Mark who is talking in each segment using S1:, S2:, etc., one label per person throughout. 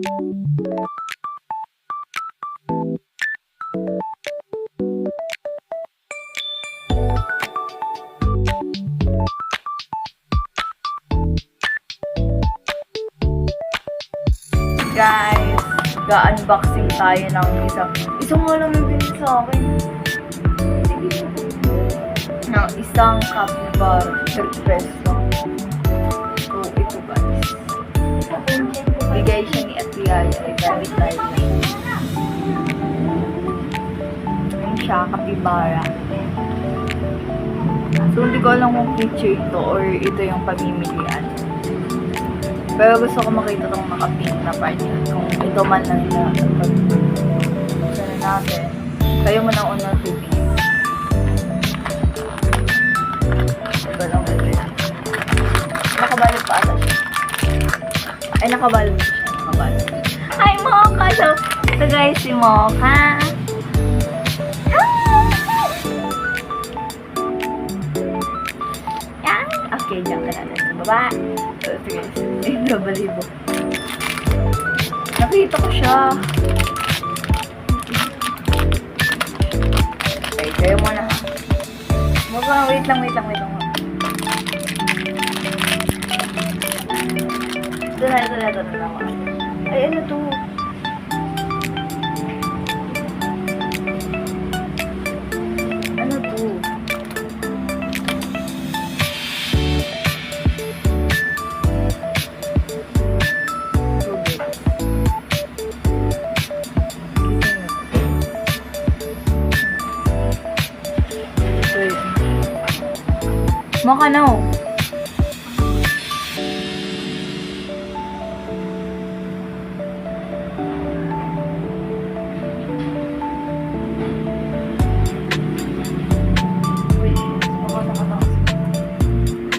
S1: Guys, ga-unboxing tayo ng isang nga lang yung binili sa akin. Ng isang capybara, 3 peso. So, ito guys. Bigay siya ni Ate Yaya, ay gamit tayo. Yung siya, capybara. So, hindi ko alam kung picture ito or ito yung pamimilian. Pero gusto ko makita itong naka-pink na part niya. Kung ito man lang na sana natin. Kayo mo na unang pipili. Ito lang ba yun? Nakabalot pa ata siya. Ay, nakabalot siya. Nakabalot. Hi, Mocha! So, ito guys, si Mocha. Yan. Okay, dyan ka natin sa baba. So, ito guys. Ay, nabalibo. Nakita ko siya. Okay, kayo muna ha. Wait lang. Ito na lang. Ay, ano to? Ano to? Maka no.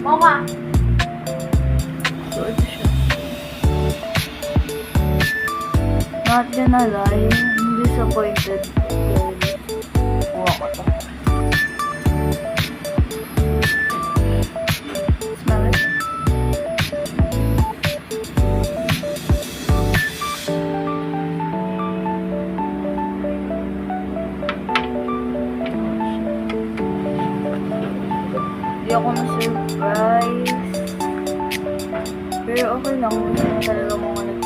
S1: Mama. So ito siya. Not gonna lie, I'm disappointed. Kuha ko to. Smell it. Hindi ako na-surprise. Pero okay lang. Hindi talaga mga